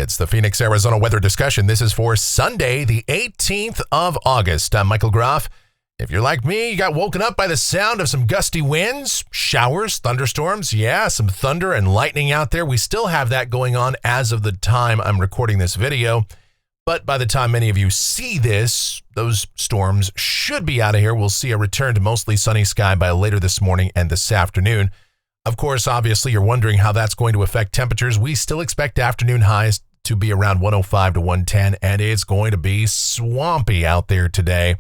It's the Phoenix, Arizona weather discussion. This is for Sunday, the 18th of August. I'm Michael Groff. If you're like me, you got woken up by the sound of some gusty winds, showers, thunderstorms. Yeah, some thunder and lightning out there. We still have that going on as of the time I'm recording this video. But by the time many of you see this, those storms should be out of here. We'll see a return to mostly sunny sky by later this morning and this afternoon. Of course, obviously, you're wondering how that's going to affect temperatures. We still expect afternoon highs to be around 105 to 110, and it's going to be swampy out there today,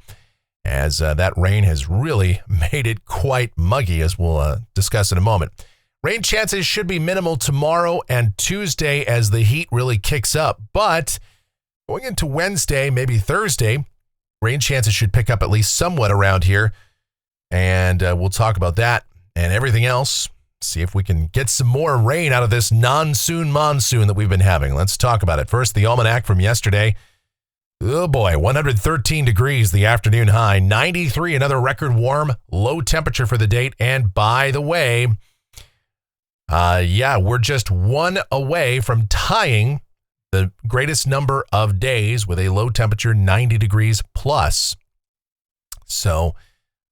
as that rain has really made it quite muggy, as we'll discuss in a moment. Rain chances should be minimal tomorrow and Tuesday as the heat really kicks up, but going into Wednesday, maybe Thursday, rain chances should pick up at least somewhat around here, and we'll talk about that and everything else. See if we can get some more rain out of this monsoon that we've been having. Let's talk about it. First, the almanac from yesterday. Oh boy, 113 degrees, the afternoon high, 93, another record warm, low temperature for the date. And by the way, we're just one away from tying the greatest number of days with a low temperature, 90 degrees plus. So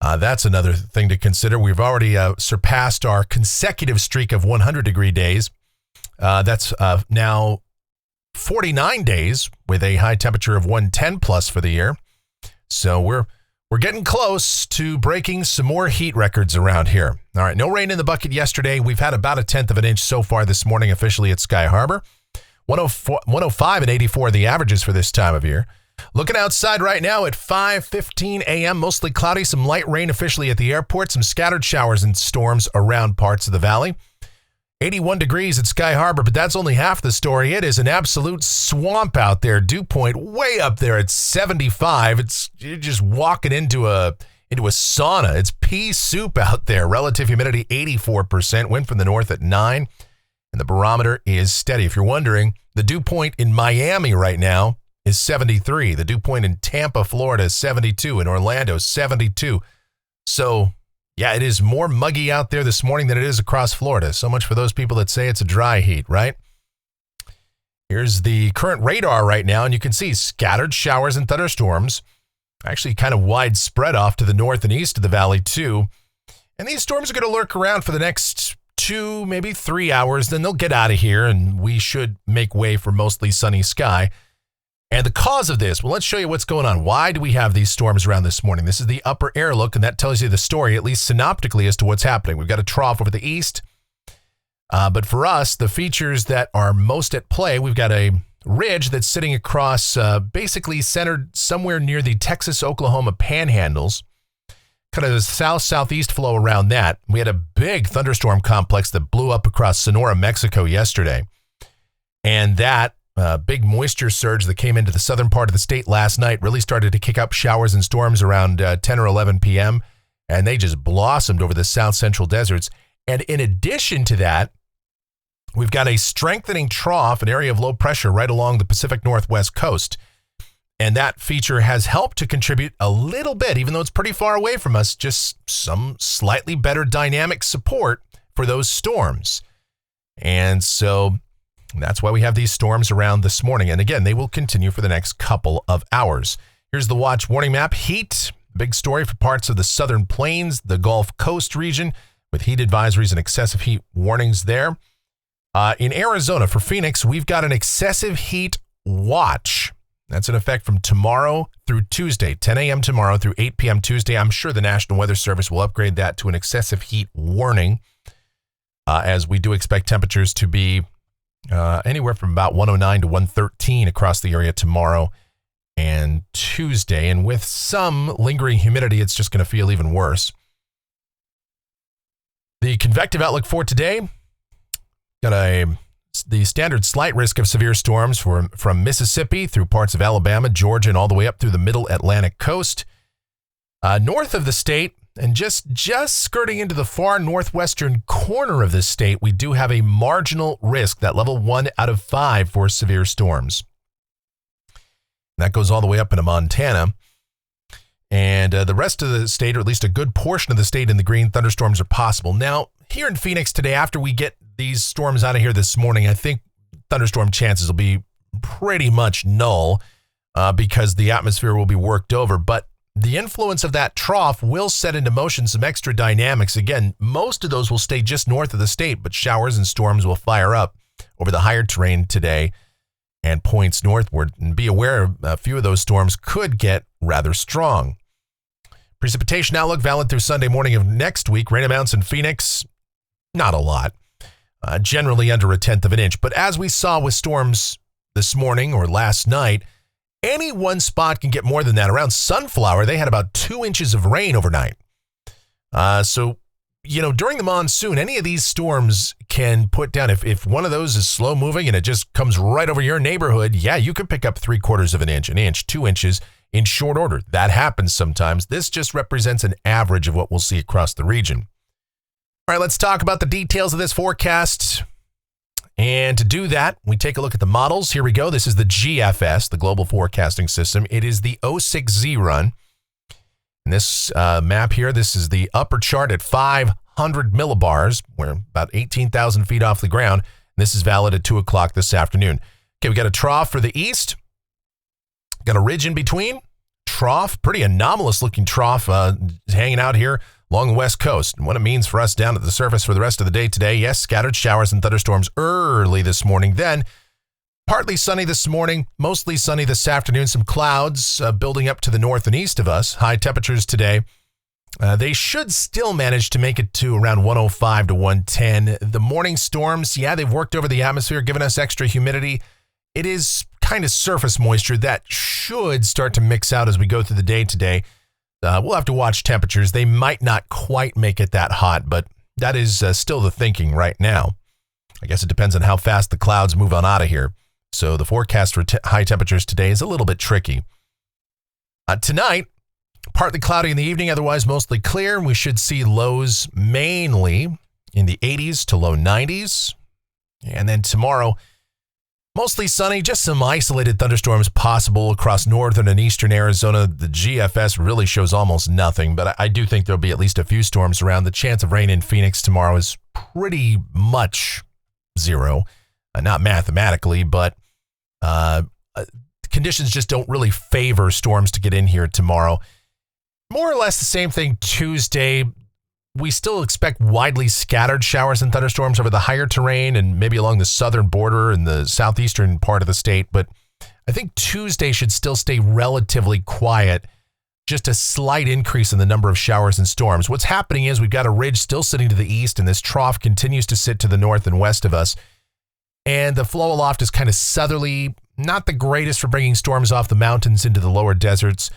that's another thing to consider. We've already surpassed our consecutive streak of 100-degree days. That's now 49 days with a high temperature of 110 plus for the year. So we're getting close to breaking some more heat records around here. All right, no rain in the bucket yesterday. We've had about 1/10 of an inch so far this morning officially at Sky Harbor. 105 and 84 the averages for this time of year. Looking outside right now at 5:15 a.m., mostly cloudy, some light rain officially at the airport, some scattered showers and storms around parts of the valley. 81 degrees at Sky Harbor, but that's only half the story. It is an absolute swamp out there. Dew point way up there at 75. You're just walking into a sauna. It's pea soup out there. Relative humidity 84%. Wind from the north at 9, and the barometer is steady. If you're wondering, the dew point in Miami right now is 73. The dew point in Tampa, Florida is 72. In Orlando, 72. So, yeah, it is more muggy out there this morning than it is across Florida. So much for those people that say it's a dry heat, right? Here's the current radar right now, and you can see scattered showers and thunderstorms, actually kind of widespread off to the north and east of the valley, too. And these storms are going to lurk around for the next 2, maybe 3 hours. Then they'll get out of here, and we should make way for mostly sunny sky. And the cause of this, well, let's show you what's going on. Why do we have these storms around this morning? This is the upper air look, and that tells you the story, at least synoptically, as to what's happening. We've got a trough over the east. But for us, the features that are most at play, we've got a ridge that's sitting across, basically centered somewhere near the Texas-Oklahoma panhandles. Kind of the south-southeast flow around that. We had a big thunderstorm complex that blew up across Sonora, Mexico yesterday. And that big moisture surge that came into the southern part of the state last night really started to kick up showers and storms around 10 or 11 p.m., and they just blossomed over the south central deserts. And in addition to that, we've got a strengthening trough, an area of low pressure right along the Pacific Northwest coast. And that feature has helped to contribute a little bit, even though it's pretty far away from us, just some slightly better dynamic support for those storms. And so that's why we have these storms around this morning. And again, they will continue for the next couple of hours. Here's the watch warning map. Heat, big story for parts of the southern plains, the Gulf Coast region, with heat advisories and excessive heat warnings there. In Arizona, for Phoenix, we've got an excessive heat watch. That's in effect from tomorrow through Tuesday, 10 a.m. tomorrow through 8 p.m. Tuesday. I'm sure the National Weather Service will upgrade that to an excessive heat warning, as we do expect temperatures to be anywhere from about 109 to 113 across the area tomorrow and Tuesday. And with some lingering humidity, it's just going to feel even worse. The convective outlook for today, got the standard slight risk of severe storms from Mississippi through parts of Alabama, Georgia, and all the way up through the middle Atlantic coast. North of the state, and just skirting into the far northwestern corner of the state, we do have a marginal risk, that level 1 out of 5 for severe storms. And that goes all the way up into Montana. And the rest of the state, or at least a good portion of the state in the green, thunderstorms are possible. Now, here in Phoenix today, after we get these storms out of here this morning, I think thunderstorm chances will be pretty much null because the atmosphere will be worked over. But the influence of that trough will set into motion some extra dynamics. Again, most of those will stay just north of the state, but showers and storms will fire up over the higher terrain today and points northward. And be aware, a few of those storms could get rather strong. Precipitation outlook valid through Sunday morning of next week. Rain amounts in Phoenix, not a lot, generally under 1/10 of an inch. But as we saw with storms this morning or last night, any one spot can get more than that. Around Sunflower, they had about 2 inches of rain overnight. So, during the monsoon, any of these storms can put down, if one of those is slow moving and it just comes right over your neighborhood, yeah, you could pick up 3/4 of an inch, 2 inches in short order. That happens sometimes. This just represents an average of what we'll see across the region. All right, let's talk about the details of this forecast. And to do that, we take a look at the models. Here we go. This is the GFS, the Global Forecasting System. It is the 06Z run. And this map here, this is the upper chart at 500 millibars. We're about 18,000 feet off the ground. And this is valid at 2 o'clock this afternoon. Okay, we got a trough for the east. Got a ridge in between. Trough, pretty anomalous looking trough hanging out here along the west coast. And what it means for us down at the surface for the rest of the day today, yes, scattered showers and thunderstorms early this morning. Then partly sunny this morning, mostly sunny this afternoon. Some clouds building up to the north and east of us. High temperatures today. They should still manage to make it to around 105 to 110. The morning storms, yeah, they've worked over the atmosphere, giving us extra humidity. It is kind of surface moisture that should start to mix out as we go through the day today. We'll have to watch temperatures. They might not quite make it that hot, but that is still the thinking right now. I guess it depends on how fast the clouds move on out of here. So the forecast for high temperatures today is a little bit tricky. Tonight, partly cloudy in the evening, otherwise mostly clear. We should see lows mainly in the 80s to low 90s. And then tomorrow, mostly sunny, just some isolated thunderstorms possible across northern and eastern Arizona. The GFS really shows almost nothing, but I do think there'll be at least a few storms around. The chance of rain in Phoenix tomorrow is pretty much zero. Not mathematically, but conditions just don't really favor storms to get in here tomorrow. More or less the same thing Tuesday. We still expect widely scattered showers and thunderstorms over the higher terrain and maybe along the southern border and the southeastern part of the state. But I think Tuesday should still stay relatively quiet. Just a slight increase in the number of showers and storms. What's happening is we've got a ridge still sitting to the east, and this trough continues to sit to the north and west of us. And the flow aloft is kind of southerly, not the greatest for bringing storms off the mountains into the lower deserts.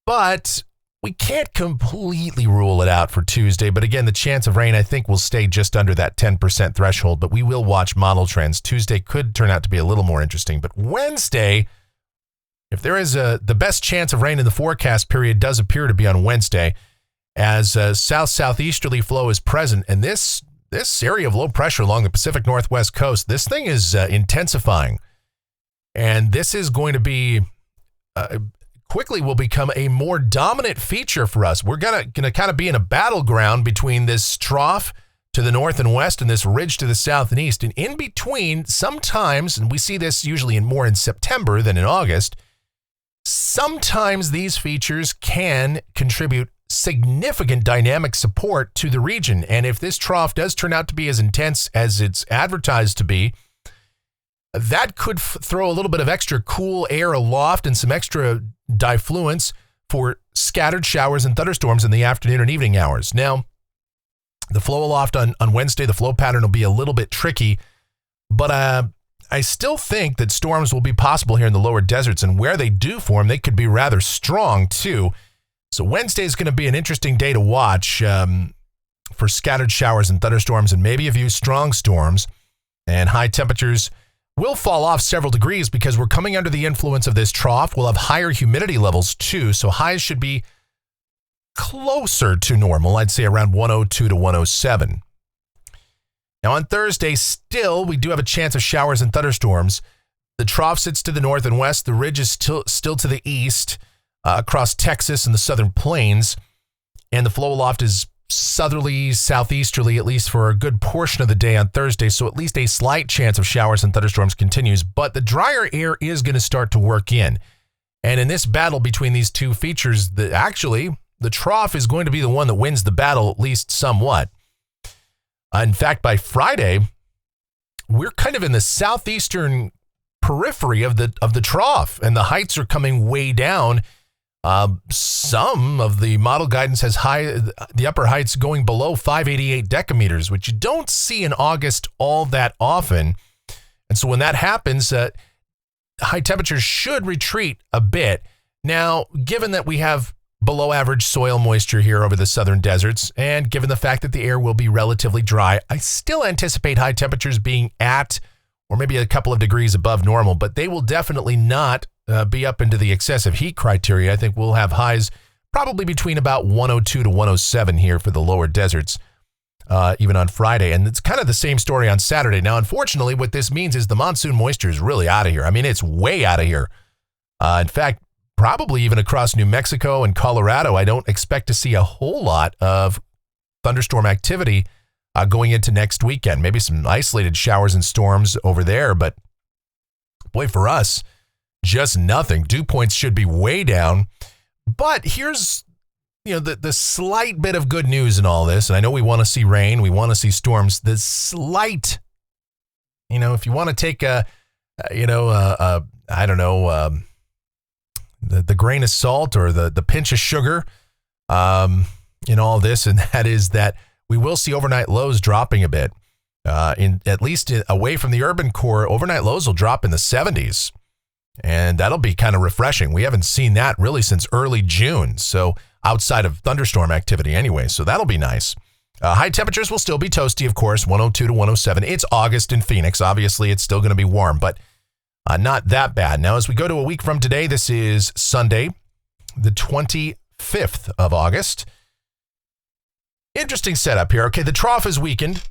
But we can't completely rule it out for Tuesday, but again, the chance of rain, I think, will stay just under that 10% threshold, but we will watch model trends. Tuesday could turn out to be a little more interesting, but Wednesday, if there is the best chance of rain in the forecast period does appear to be on Wednesday, as south-southeasterly flow is present, and this area of low pressure along the Pacific Northwest coast, this thing is intensifying, and this is going to be quickly will become a more dominant feature for us. We're gonna kind of be in a battleground between this trough to the north and west and this ridge to the south and east. And in between, sometimes, and we see this usually more in September than in August, sometimes these features can contribute significant dynamic support to the region. And if this trough does turn out to be as intense as it's advertised to be, that could throw a little bit of extra cool air aloft and some extra diffluence for scattered showers and thunderstorms in the afternoon and evening hours. Now, the flow aloft on Wednesday, the flow pattern will be a little bit tricky, but I still think that storms will be possible here in the lower deserts, and where they do form, they could be rather strong too. So Wednesday is going to be an interesting day to watch for scattered showers and thunderstorms and maybe a few strong storms, and high temperatures will fall off several degrees because we're coming under the influence of this trough. We'll have higher humidity levels too, so highs should be closer to normal. I'd say around 102 to 107. Now on Thursday, still, we do have a chance of showers and thunderstorms. The trough sits to the north and west. The ridge is still to the east across Texas and the southern plains. And the flow aloft is southerly, southeasterly, at least for a good portion of the day on Thursday. So at least a slight chance of showers and thunderstorms continues. But the drier air is going to start to work in. And in this battle between these two features, the trough is going to be the one that wins the battle, at least somewhat. In fact, by Friday, we're kind of in the southeastern periphery of the trough, and the heights are coming way down. Some of the model guidance has the upper heights going below 588 decameters, which you don't see in August all that often. And so when that happens, high temperatures should retreat a bit. Now, given that we have below average soil moisture here over the southern deserts, and given the fact that the air will be relatively dry, I still anticipate high temperatures being at or maybe a couple of degrees above normal, but they will definitely not be up into the excessive heat criteria. I think we'll have highs probably between about 102 to 107 here for the lower deserts, even on Friday. And it's kind of the same story on Saturday. Now, unfortunately, what this means is the monsoon moisture is really out of here. I mean, it's way out of here. In fact, probably even across New Mexico and Colorado, I don't expect to see a whole lot of thunderstorm activity going into next weekend. Maybe some isolated showers and storms over there, but boy, for us, just nothing. Dew points should be way down. But here's, the slight bit of good news in all this. And I know we want to see rain, we want to see storms. The slight, if you want to take the grain of salt or the pinch of sugar in all this, and that is that we will see overnight lows dropping a bit. At least away from the urban core, overnight lows will drop in the 70s. And that'll be kind of refreshing. We haven't seen that really since early June. So outside of thunderstorm activity anyway. So that'll be nice. High temperatures will still be toasty, of course, 102 to 107. It's August in Phoenix. Obviously, it's still going to be warm, but not that bad. Now, as we go to a week from today, this is Sunday, the 25th of August. Interesting setup here. Okay, the trough is weakened.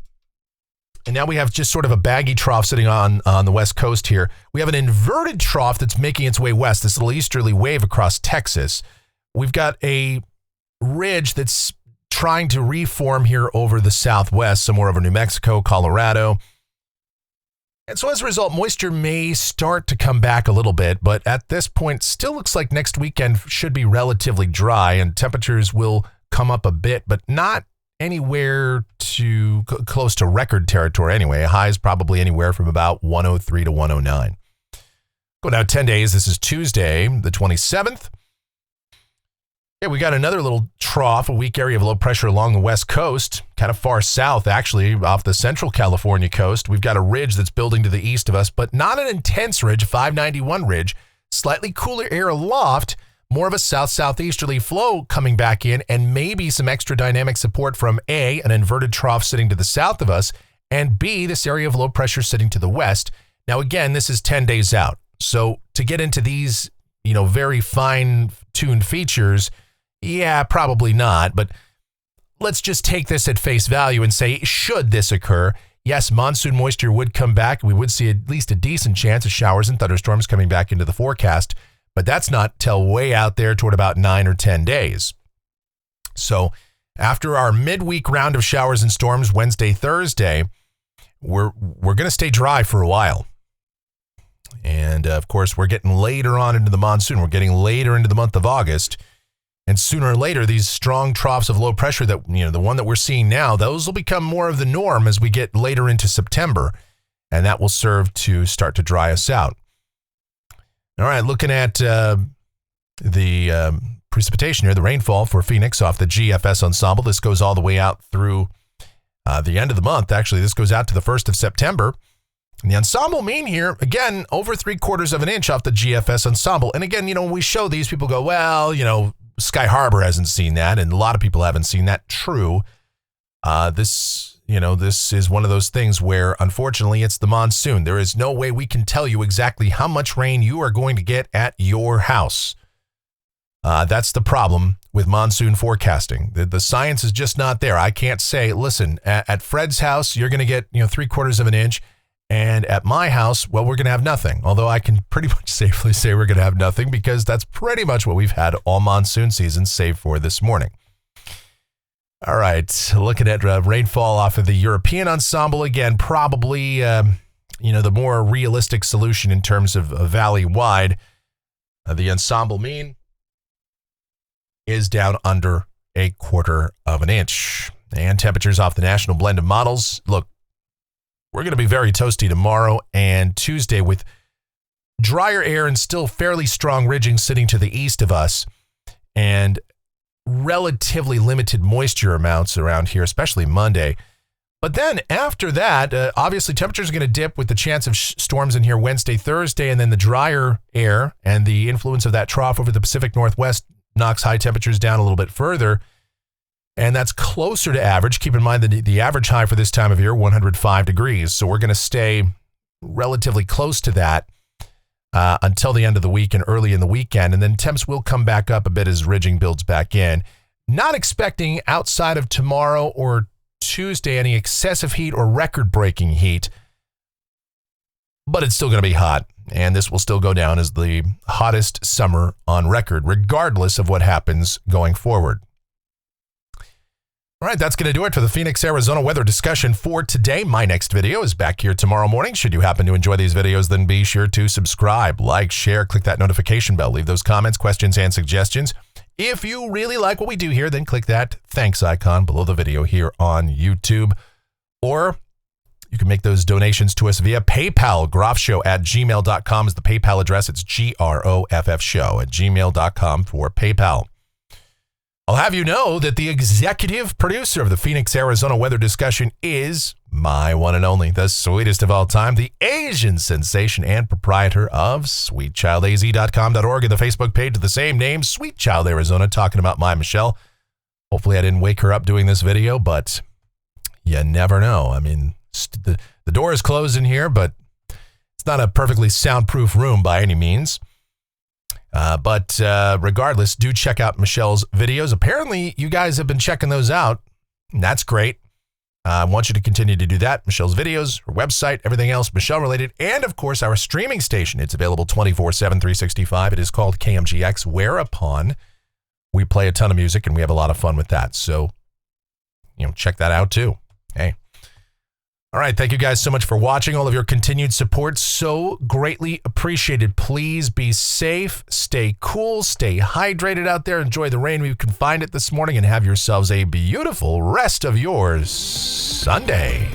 And now we have just sort of a baggy trough sitting on the west coast here. We have an inverted trough that's making its way west, this little easterly wave across Texas. We've got a ridge that's trying to reform here over the southwest, somewhere over New Mexico, Colorado. And so as a result, moisture may start to come back a little bit, but at this point, still looks like next weekend should be relatively dry and temperatures will come up a bit, but not anywhere too close to record territory anyway. Highs probably anywhere from about 103 to 109. Go down 10 days. This is Tuesday, the 27th. Yeah, we got another little trough, a weak area of low pressure along the west coast, kind of far south, actually, off the central California coast. We've got a ridge that's building to the east of us, but not an intense ridge, 591 ridge, slightly cooler air aloft, more of a south-southeasterly flow coming back in, and maybe some extra dynamic support from A, an inverted trough sitting to the south of us, and B, this area of low pressure sitting to the west. Now, again, this is 10 days out. So to get into these, very fine-tuned features, yeah, probably not. But let's just take this at face value and say, should this occur, yes, monsoon moisture would come back. We would see at least a decent chance of showers and thunderstorms coming back into the forecast. But that's not till way out there toward about 9 or 10 days. So after our midweek round of showers and storms Wednesday, Thursday, we're going to stay dry for a while. And of course, we're getting later on into the monsoon. We're getting later into the month of August. And sooner or later, these strong troughs of low pressure that, the one that we're seeing now, those will become more of the norm as we get later into September. And that will serve to start to dry us out. All right, looking at the precipitation here, the rainfall for Phoenix off the GFS ensemble. This goes all the way out through the end of the month. Actually, this goes out to the 1st of September. And the ensemble mean here, again, over 3/4 of an inch off the GFS ensemble. And again, when we show these, people go, well, Sky Harbor hasn't seen that, and a lot of people haven't seen that. True. This is one of those things where, unfortunately, it's the monsoon. There is no way we can tell you exactly how much rain you are going to get at your house. That's the problem with monsoon forecasting. The science is just not there. I can't say, listen, at Fred's house, you're going to get 3/4 of an inch. And at my house, well, we're going to have nothing. Although I can pretty much safely say we're going to have nothing because that's pretty much what we've had all monsoon season, save for this morning. All right, looking at rainfall off of the European ensemble again, probably the more realistic solution in terms of valley-wide. The ensemble mean is down under 1/4 of an inch. And temperatures off the national blend of models. Look, we're going to be very toasty tomorrow and Tuesday with drier air and still fairly strong ridging sitting to the east of us. And relatively limited moisture amounts around here, especially Monday. But then after that, obviously temperatures are going to dip with the chance of storms in here Wednesday, Thursday, and then the drier air and the influence of that trough over the Pacific Northwest knocks high temperatures down a little bit further. And that's closer to average. Keep in mind that the average high for this time of year, 105 degrees. So we're going to stay relatively close to that until the end of the week and early in the weekend. And then temps will come back up a bit as ridging builds back in. Not expecting outside of tomorrow or Tuesday any excessive heat or record-breaking heat, but it's still going to be hot. And this will still go down as the hottest summer on record, regardless of what happens going forward. All right, that's going to do it for the Phoenix, Arizona weather discussion for today. My next video is back here tomorrow morning. Should you happen to enjoy these videos, then be sure to subscribe, like, share, click that notification bell, leave those comments, questions, and suggestions. If you really like what we do here, then click that thanks icon below the video here on YouTube. Or you can make those donations to us via PayPal. groffshow@gmail.com is the PayPal address. It's groffshow@gmail.com for PayPal. I'll have you know that the executive producer of the Phoenix, Arizona weather discussion is my one and only, the sweetest of all time, the Asian sensation and proprietor of sweetchildaz.com.org and the Facebook page of the same name, Sweet Child Arizona, talking about my Michelle. Hopefully I didn't wake her up doing this video, but you never know. I mean, the door is closed in here, but it's not a perfectly soundproof room by any means. But regardless, do check out Michelle's videos. Apparently, you guys have been checking those out, and that's great. I want you to continue to do that. Michelle's videos, her website, everything else Michelle-related, and, of course, our streaming station. It's available 24/7, 365. It is called KMGX, whereupon we play a ton of music, and we have a lot of fun with that. So, check that out, too. Hey. All right, thank you guys so much for watching. All of your continued support, so greatly appreciated. Please be safe, stay cool, stay hydrated out there. Enjoy the rain we can find it this morning, and have yourselves a beautiful rest of your Sunday.